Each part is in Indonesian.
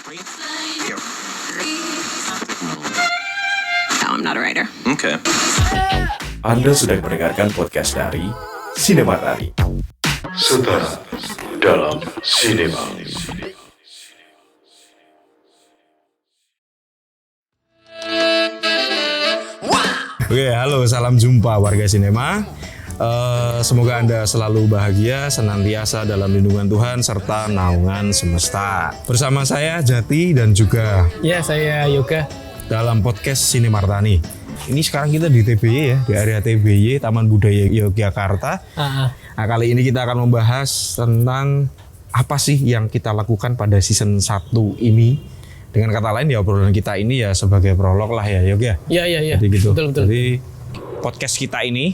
No, I'm not a writer. Okay. Anda sedang mendengarkan podcast dari Sinematani. Setara dalam sinema. Oke, halo, salam jumpa warga sinema. Semoga Anda selalu bahagia, senantiasa dalam lindungan Tuhan serta naungan semesta. Bersama saya Jati dan juga Ya, saya Yoga dalam podcast Sinemartani. Ini sekarang kita di TBY ya, di area TBY Taman Budaya Yogyakarta. Nah, kali ini kita akan membahas tentang apa sih yang kita lakukan pada season 1 ini. Dengan kata lain ya, obrolan kita ini ya sebagai prolog lah ya, Yoga. Iya. Jadi gitu. Betul. Jadi podcast kita ini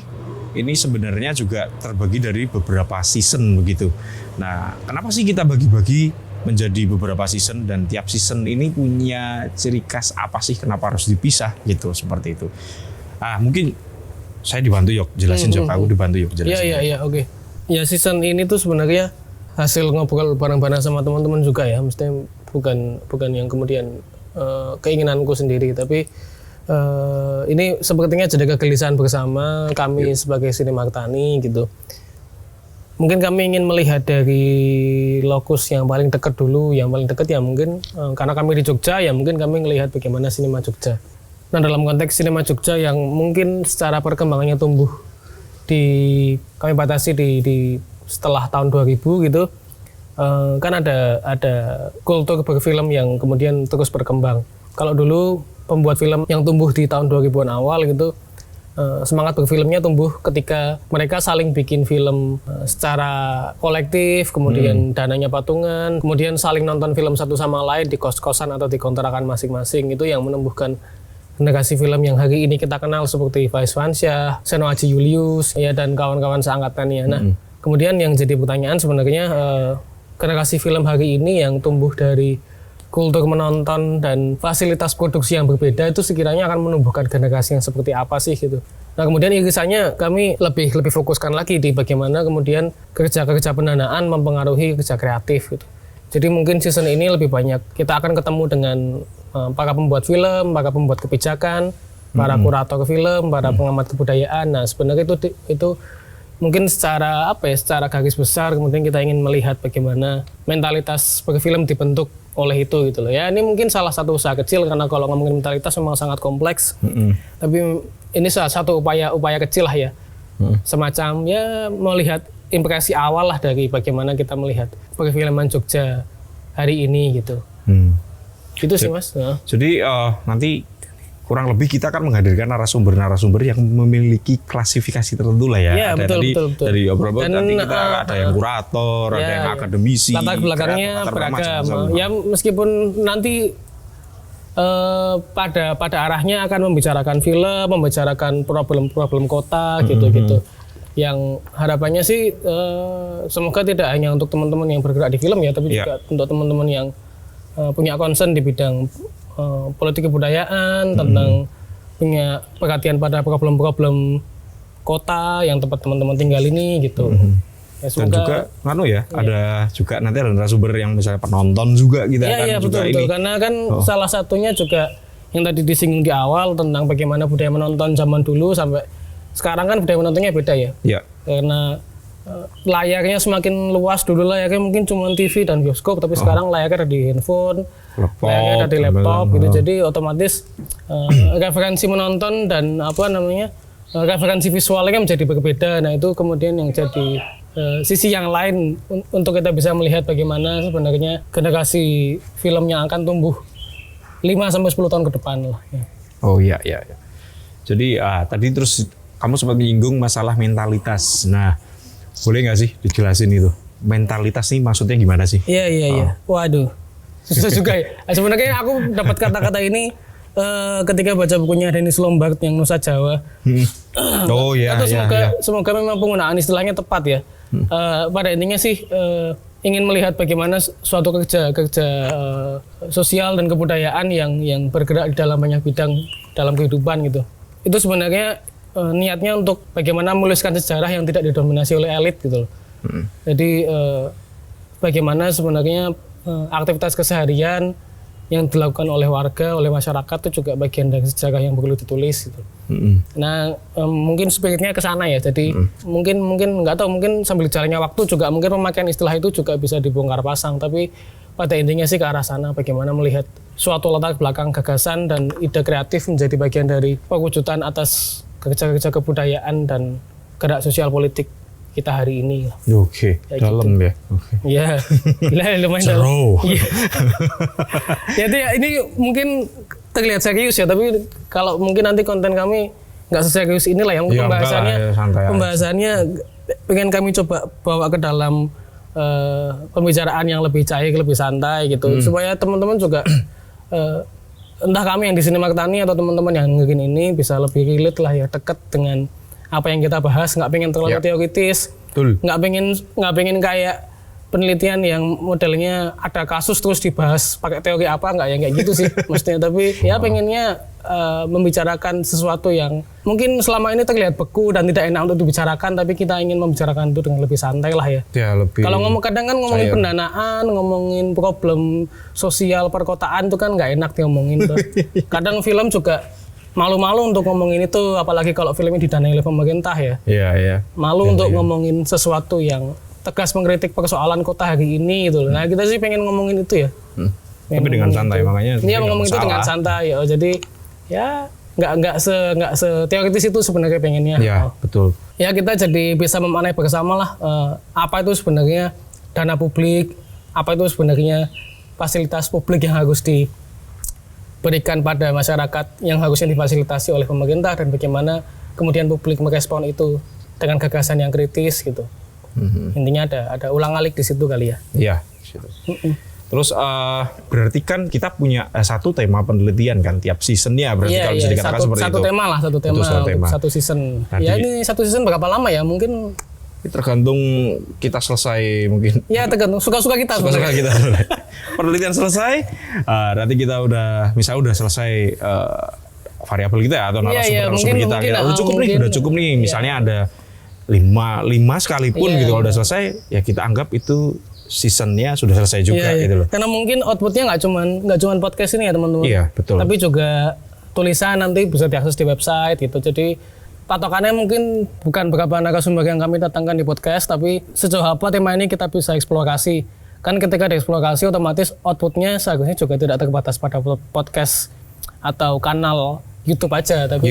sebenarnya juga terbagi dari beberapa season begitu. Nah, kenapa sih kita bagi-bagi menjadi beberapa season dan tiap season ini punya ciri khas apa sih, kenapa harus dipisah gitu, seperti itu. Mungkin saya dibantu Yok jelasin, Yok. Aku dibantu Yok jelasin. Iya, oke. Ya, season ini tuh sebenarnya hasil ngobrol bareng-bareng sama teman-teman juga ya. Mestinya bukan yang kemudian keinginanku sendiri, tapi ini sepertinya jadi kegelisahan bersama kami sebagai Sinemartani gitu. Mungkin kami ingin melihat dari lokus yang paling dekat dulu, yang paling dekat ya mungkin karena kami di Jogja ya mungkin kami melihat bagaimana sinema Jogja. Nah, dalam konteks sinema Jogja yang mungkin secara perkembangannya tumbuh kami batasi di setelah tahun 2000 gitu. Kan ada kultur berfilm yang kemudian terus berkembang. Kalau dulu pembuat film yang tumbuh di tahun 2000-an awal gitu, semangat berfilmnya tumbuh ketika mereka saling bikin film secara kolektif, kemudian dananya patungan, kemudian saling nonton film satu sama lain di kos-kosan atau di kontrakan masing-masing. Itu yang menumbuhkan generasi film yang hari ini kita kenal seperti Faiz Fansyah, Seno Aji Julius ya, dan kawan-kawan seangkatannya. Nah, kemudian yang jadi pertanyaan sebenarnya generasi film hari ini yang tumbuh dari kultur menonton dan fasilitas produksi yang berbeda itu sekiranya akan menumbuhkan generasi yang seperti apa sih gitu. Nah, kemudian irisannya kami lebih fokuskan lagi di bagaimana kemudian kerja-kerja pendanaan mempengaruhi kerja kreatif gitu. Jadi mungkin season ini lebih banyak kita akan ketemu dengan para pembuat film, para pembuat kebijakan, para kurator film, para pengamat kebudayaan. Nah, sebenarnya itu mungkin secara garis besar kemudian kita ingin melihat bagaimana mentalitas perfilm dibentuk oleh itu gitu loh ya. Ini mungkin salah satu usaha kecil karena kalau ngomongin mentalitas memang sangat kompleks. Tapi ini salah satu upaya kecil lah ya. Semacam ya melihat impresi awal lah dari bagaimana kita melihat perfilman Jogja hari ini gitu. Gitu sih Mas. Jadi nanti kurang lebih kita akan menghadirkan narasumber yang memiliki klasifikasi tertentu lah ya. Ya, Ada betul. dari obrol nanti kita ada yang kurator, ada yang akademisi, latar belakangnya beragam. Ya meskipun nanti pada arahnya akan membicarakan film, membicarakan problem-problem kota gitu-gitu. Yang harapannya sih semoga tidak hanya untuk teman-teman yang bergerak di film ya, tapi juga untuk teman-teman yang punya concern di bidang politik kebudayaan, tentang punya perhatian pada problem-problem kota yang tempat teman-teman tinggal ini gitu. Ya, dan juga ada juga nanti ada narasumber yang misalnya penonton juga kita akan juga betul. Karena kan salah satunya juga yang tadi disinggung di awal tentang bagaimana budaya menonton zaman dulu sampai sekarang kan budaya menontonnya beda ya. Karena layarnya semakin luas, dulu layarnya mungkin cuma TV dan bioskop, tapi sekarang layarnya ada di handphone, layarnya ada di laptop gitu. Jadi otomatis referensi menonton dan referensi visualnya menjadi berbeda. Nah, itu kemudian yang jadi sisi yang lain untuk kita bisa melihat bagaimana sebenarnya generasi film yang akan tumbuh 5-10 tahun ke depan lah ya. Oh iya. Jadi tadi terus kamu sempat menyinggung masalah mentalitas. Nah, boleh nggak sih dijelasin itu? Mentalitas nih maksudnya gimana sih? Iya. Waduh, susah juga ya. Sebenarnya aku dapat kata-kata ini ketika baca bukunya Dennis Lombard yang Nusa Jawa. Semoga memang penggunaan istilahnya tepat ya. Pada intinya sih ingin melihat bagaimana suatu kerja sosial dan kebudayaan yang bergerak di dalam banyak bidang dalam kehidupan gitu. Itu sebenarnya niatnya untuk bagaimana menuliskan sejarah yang tidak didominasi oleh elit gitu loh. Jadi bagaimana sebenarnya aktivitas keseharian yang dilakukan oleh warga, oleh masyarakat itu juga bagian dari sejarah yang perlu ditulis gitu. Nah, mungkin spiritnya ke sana ya. Jadi mungkin nggak tahu, mungkin sambil jalannya waktu juga mungkin pemakaian istilah itu juga bisa dibongkar pasang, tapi pada intinya sih ke arah sana, bagaimana melihat suatu latar belakang gagasan dan ide kreatif menjadi bagian dari perwujudan atas kerja-kerja kebudayaan dan gerak sosial politik kita hari ini. Oke, Ya, dalam gitu. ya. Oke. Iya, gila, lumayan dalam. Seru. Iya. Ini mungkin terlihat serius ya, tapi kalau mungkin nanti konten kami nggak seserius inilah ya, mungkin Ya, enggak lah, ya, santai aja. pembahasannya pengen kami coba bawa ke dalam pembicaraan yang lebih cair, lebih santai gitu, supaya teman-teman juga entah kami yang di sini Martani atau teman-teman yang ngegin ini bisa lebih relate lah ya, dekat dengan apa yang kita bahas, nggak pengen terlalu teoritis, Betul. nggak pengen kayak penelitian yang modelnya ada kasus terus dibahas pakai teori apa, nggak yang kayak gitu sih mestinya, tapi ya pengennya membicarakan sesuatu yang mungkin selama ini terlihat beku dan tidak enak untuk dibicarakan, tapi kita ingin membicarakan itu dengan lebih santai lah ya. Ya, lebih. Kalau kadang kan ngomongin pendanaan, ngomongin problem sosial perkotaan itu kan nggak enak ngomongin tuh. Kadang film juga malu-malu untuk ngomongin itu, apalagi kalau filmnya didanai oleh pemerintah ya. Iya. Malu untuk ngomongin sesuatu yang tegas mengkritik persoalan kota hari ini gitu. Nah, kita sih pengen ngomongin itu ya. Tapi dengan santai, makanya. Iya, ngomong itu dengan santai ya. Jadi ya nggak se teoritis itu sebenarnya pengennya. Iya, betul. Ya, kita jadi bisa memaknai bersama lah apa itu sebenarnya dana publik, apa itu sebenarnya fasilitas publik yang harus diberikan pada masyarakat yang harusnya difasilitasi oleh pemerintah, dan bagaimana kemudian publik merespon itu dengan gagasan yang kritis gitu. Intinya ada ulang-alik di situ kali ya. Iya. Terus berarti kan kita punya satu tema penelitian kan tiap seasonnya, berarti kalau bisa dikatakan seperti satu itu. tema lah, satu tema untuk satu season. Nanti, ya ini satu season berapa lama ya? Mungkin tergantung kita selesai mungkin. Ya tergantung suka-suka kita. Suka-suka kita. Penelitian selesai, nanti kita udah selesai variabel kita ya, atau narasumber kita. Udah cukup nih. Misalnya ada 5 sekalipun gitu, kalau udah selesai ya kita anggap itu seasonnya sudah selesai juga gitu loh. Karena mungkin outputnya nggak cuman podcast ini ya teman-teman. Iya, betul. Tapi juga tulisan nanti bisa diakses di website gitu. Jadi patokannya mungkin bukan berapa narasumber yang kami datangkan di podcast, tapi sejauh apa tema ini kita bisa eksplorasi. Kan ketika dieksplorasi otomatis outputnya seharusnya juga tidak terbatas pada podcast atau kanal YouTube aja, tapi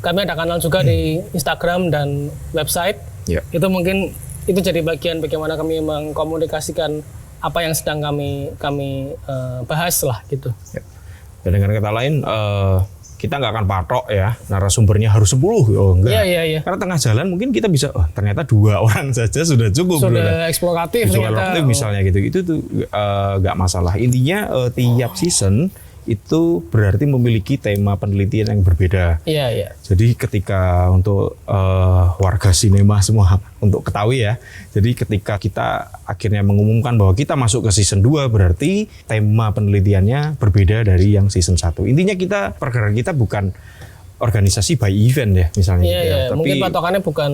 kami ada kanal juga di Instagram dan website. Itu mungkin itu jadi bagian bagaimana kami mengkomunikasikan apa yang sedang kami bahas lah gitu. Dan dengan kata lain kita nggak akan patok ya narasumbernya harus 10. Enggak. Iya. Karena tengah jalan mungkin kita bisa ternyata 2 orang saja sudah cukup. Sudah eksploratif ternyata. Misalnya gitu. Itu tuh nggak masalah. Intinya tiap season itu berarti memiliki tema penelitian yang berbeda. Iya. Jadi ketika untuk warga sinema semua untuk ketahui ya. Jadi ketika kita akhirnya mengumumkan bahwa kita masuk ke season 2, berarti tema penelitiannya berbeda dari yang season 1. Intinya pergerakan kita bukan organisasi by event ya misalnya. Iya. Tapi mungkin patokannya bukan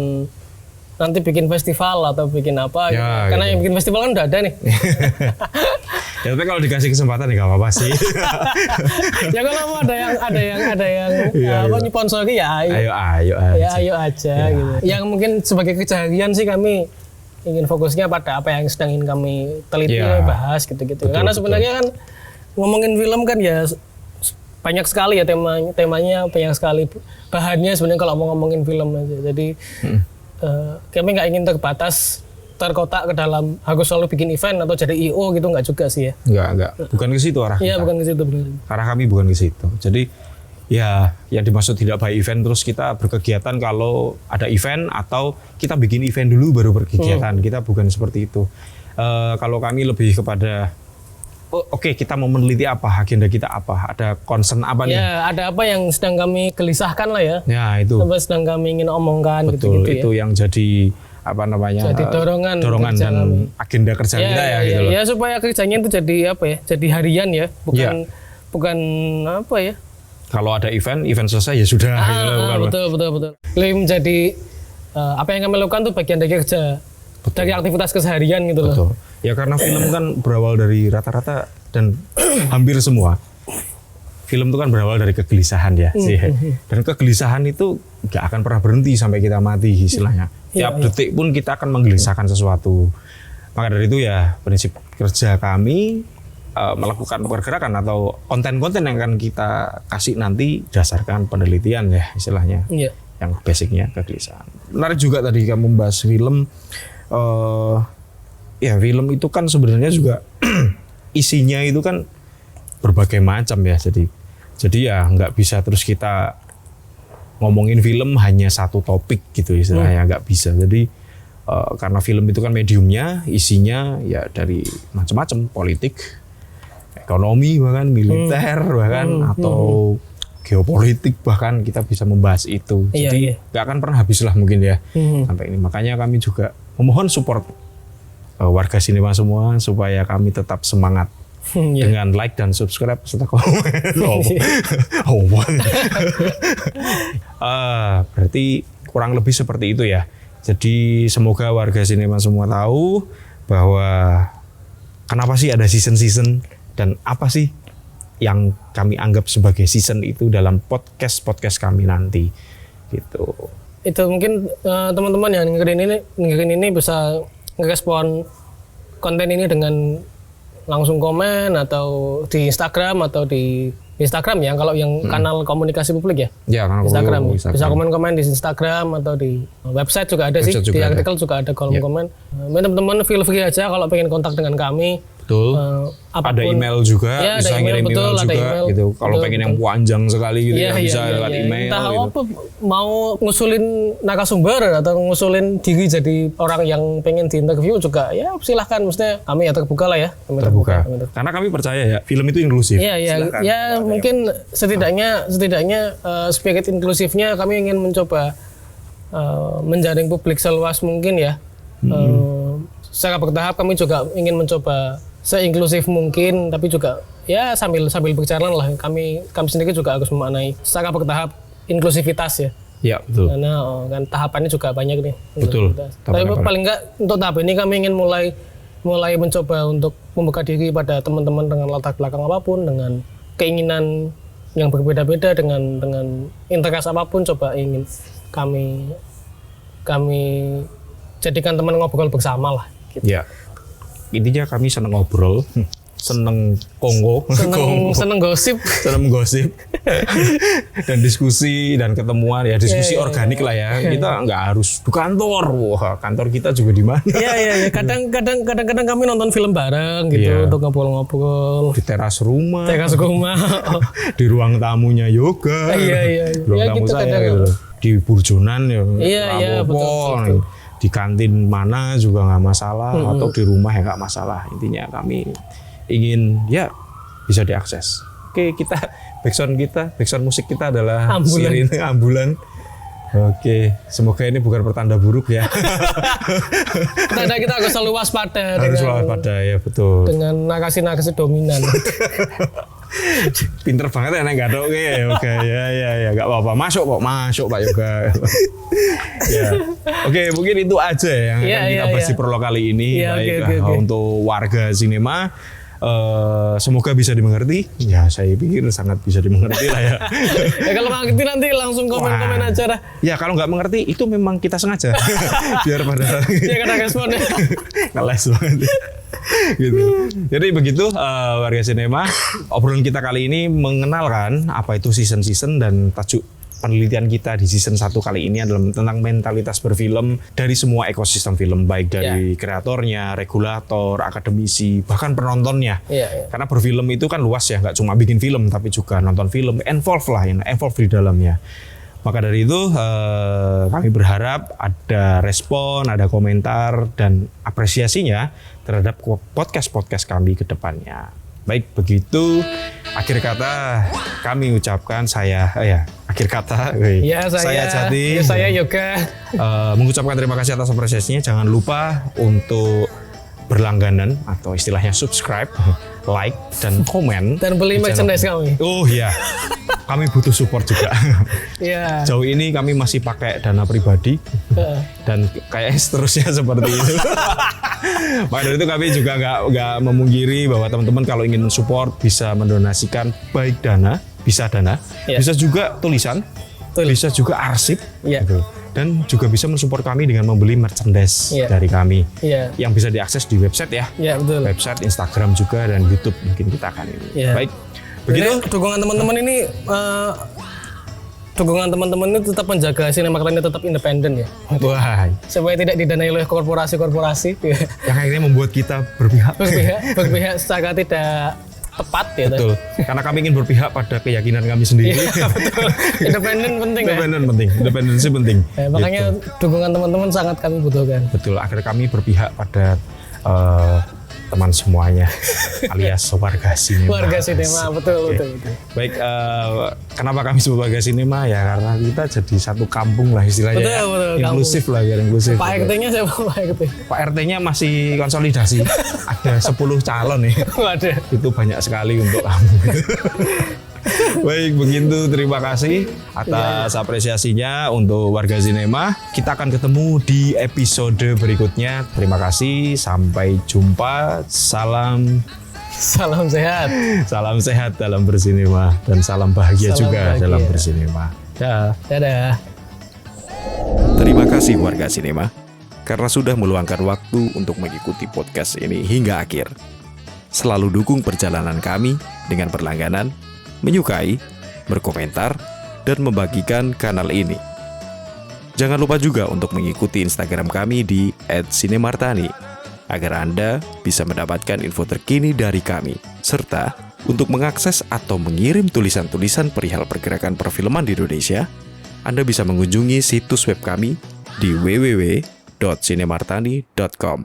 nanti bikin festival atau bikin apa gitu. Karena yang bikin festival kan udah ada nih. Ya, tapi kalau dikasih kesempatan ya nggak apa-apa sih. Ya kalau ada yang nyponsori ya ayo aja gitu. Yang mungkin sebagai keseharian sih kami ingin fokusnya pada apa yang sedang ingin kami teliti, bahas gitu-gitu. Karena sebenarnya kan ngomongin film kan ya banyak sekali ya temanya banyak sekali bahannya sebenarnya kalau mau ngomongin film aja. Jadi kami nggak ingin terkotak ke dalam harus selalu bikin event atau jadi IO gitu, nggak juga sih ya. Enggak. Bukan ke situ arah kita. Iya, bukan ke situ benar. Arah kami bukan ke situ. Jadi ya yang dimaksud tidak by event terus kita berkegiatan kalau ada event, atau kita bikin event dulu baru berkegiatan. Kita bukan seperti itu. Kalau kami lebih kepada oke, kita mau meneliti apa, agenda kita apa, ada concern apa nih? Ya, ada apa yang sedang kami gelisahkan lah ya. Ya, itu. Apa sedang kami ingin omongkan gitu ya. Itu yang jadi apa namanya? Jadi dorongan dan agenda kerja kita ya gitu loh. Ya, supaya kerjanya itu jadi apa ya? Jadi harian ya, bukan apa ya? Kalau ada event selesai ya sudah gitu loh. Betul. Lebih menjadi apa yang kami lakukan tuh bagian dari kerja. Dari aktivitas keseharian gitu loh. Betul. Ya karena film kan berawal dari rata-rata dan hampir semua film itu kan berawal dari kegelisahan ya sih. Dan kegelisahan itu nggak akan pernah berhenti sampai kita mati istilahnya. Tiap detik pun kita akan menggelisahkan sesuatu. Maka dari itu ya prinsip kerja kami melakukan pergerakan atau konten-konten yang akan kita kasih nanti dasarkan penelitian ya istilahnya. Yang basicnya kegelisahan. Menarik juga tadi kamu membahas film. Ya film itu kan sebenarnya juga isinya itu kan berbagai macam ya. Jadi ya nggak bisa terus kita ngomongin film hanya satu topik gitu istilahnya, nggak bisa. Jadi karena film itu kan mediumnya, isinya ya dari macam-macam, politik, ekonomi bahkan militer bahkan atau geopolitik bahkan kita bisa membahas itu. Jadi nggak akan pernah habis lah mungkin ya sampai ini. Makanya kami juga memohon support warga sinema semua supaya kami tetap semangat. Dengan like dan subscribe serta komen. Berarti kurang lebih seperti itu ya. Jadi semoga warga sinema semua tahu bahwa kenapa sih ada season-season dan apa sih yang kami anggap sebagai season itu dalam podcast kami nanti gitu. Itu mungkin teman-teman yang dengerin ini bisa ngerespon konten ini dengan langsung komen atau di Instagram atau di Instagram ya kalau yang kanal komunikasi publik ya. Ya, kanal Instagram. Instagram. Bisa komen-komen di Instagram atau di website juga ada sih. Di artikel juga ada kolom komen. Teman-teman feel free aja kalau pengen kontak dengan kami. Betul. Ada email juga, ya, bisa ngirim email juga email. Gitu. Kalau pengen yang panjang sekali gitu ya, bisa lewat email. Entah gitu. apa mau ngusulin narasumber atau ngusulin diri jadi orang yang pengen diinterview juga ya silahkan, maksudnya kami ya terbuka lah ya. Terbuka. Karena kami percaya ya film itu inklusif. Iya. Ya mungkin setidaknya spirit inklusifnya kami ingin mencoba menjaring publik seluas mungkin ya. Secara bertahap kami juga ingin mencoba seinklusif mungkin, tapi juga ya sambil berjalan lah. Kami sendiri juga harus memaknai secara bertahap inklusivitas ya. Ya betul. Karena kan tahapannya juga banyak nih. Betul. Tapi paling enggak untuk tahap ini kami ingin mulai mencoba untuk membuka diri pada teman-teman dengan latar belakang apapun, dengan keinginan yang berbeda-beda, dengan interest apapun, coba ingin kami jadikan teman ngobrol bersama lah. Gitu. Ya. Intinya kami seneng ngobrol, seneng seneng gosip dan diskusi dan ketemuan ya, diskusi organik lah ya. Kita nggak harus di kantor. Wah, kantor kita juga di mana? Iya. Kadang kami nonton film bareng gitu untuk ngobrol-ngobrol di teras rumah. Di ruang tamunya yoga. Iya. Ruang tamu gitu, saya gitu. Di Burjonan ya. Iya, betul. Di kantin mana juga nggak masalah, atau di rumah ya nggak masalah. Intinya kami ingin ya bisa diakses. Oke, backsound musik kita adalah Sirine Ambulan. Oke, semoga ini bukan pertanda buruk ya. Kita harus selalu waspada. Harus waspada ya, betul. Dengan narasi dominan. Pinter banget ya nggak dong ya. Oke, ya nggak apa-apa, masuk Pak Yoga. Ya. Oke, mungkin itu aja yang akan kita bahas di prolog kali ini. Baik. Untuk warga sinema, semoga bisa dimengerti. Ya, saya pikir sangat bisa dimengerti lah ya. Kalau nggak ngerti nanti langsung komen aja lah. Ya, kalau nggak mengerti itu memang kita sengaja. Biar pada kena responnya. Ngeles banget. Gitu. Jadi begitu warga sinema, obrolan kita kali ini mengenalkan apa itu season dan tajuk penelitian kita di season 1 kali ini adalah tentang mentalitas berfilm dari semua ekosistem film, baik dari kreatornya, regulator, akademisi, bahkan penontonnya. Karena berfilm itu kan luas ya, nggak cuma bikin film tapi juga nonton film, involve di dalamnya. Maka dari itu kami berharap ada respon, ada komentar dan apresiasinya terhadap podcast kami ke depannya. Baik, begitu akhir kata kami ucapkan saya Jati, saya Yoga mengucapkan terima kasih atas apresiasinya. Jangan lupa untuk berlangganan atau istilahnya subscribe like dan komen Dan beli di channel merchandise kami. Oh iya, kami butuh support juga. Iya. Jauh ini kami masih pakai dana pribadi dan kayaknya seterusnya seperti itu. Maka dari itu kami juga nggak memungkiri bahwa teman-teman kalau ingin support bisa mendonasikan baik dana, bisa Iya. bisa juga tulisan, bisa juga arsip, Iya. gitu. Dan juga bisa mensupport kami dengan membeli merchandise Iya. dari kami Iya. yang bisa diakses di website ya. Iya, betul. Website, Instagram juga dan YouTube mungkin kita akan ini. Iya. Baik. Begitu Begitu. dukungan teman-teman ini tetap menjaga Sinemarta ini tetap independen ya. Wah, Supaya tidak didanai oleh korporasi-korporasi ya. yang akhirnya membuat kita berpihak. berpihak secara tidak tepat ya. Betul. Karena kami ingin berpihak pada keyakinan kami sendiri. Iya, betul. Independen penting ya. Independen penting, independensi penting. Makanya dukungan teman-teman sangat kami butuhkan. Betul. Akhirnya kami berpihak pada teman semuanya, alias warga sinema. Warga sinema, betul, Oke. betul. Baik, kenapa kami sebut warga sinema ya? Karena kita jadi satu kampung lah istilahnya. Betul, Inklusif lah, biar inklusif. Pak RT-nya siapa Pak RT? Pak RT-nya masih konsolidasi. Ada 10 calon nih. Waduh. Itu banyak sekali untuk kamu. Baik, begitu. Terima kasih atas apresiasinya untuk warga sinema. Kita akan ketemu di episode berikutnya. Terima kasih. Sampai jumpa. Salam Salam sehat dalam bersinema dan salam bahagia Salam juga bahagia. dalam bersinema. Dah. Dadah. Terima kasih warga sinema karena sudah meluangkan waktu untuk mengikuti podcast ini hingga akhir. Selalu dukung perjalanan kami dengan berlangganan, menyukai, berkomentar, dan membagikan kanal ini. Jangan lupa juga untuk mengikuti Instagram kami di @sinemartani agar Anda bisa mendapatkan info terkini dari kami, serta untuk mengakses atau mengirim tulisan-tulisan perihal pergerakan perfilman di Indonesia, Anda bisa mengunjungi situs web kami di www.sinemartani.com.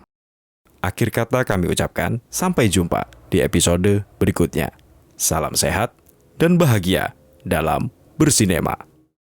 Akhir kata kami ucapkan sampai jumpa di episode berikutnya. Salam sehat dan bahagia dalam bersinema.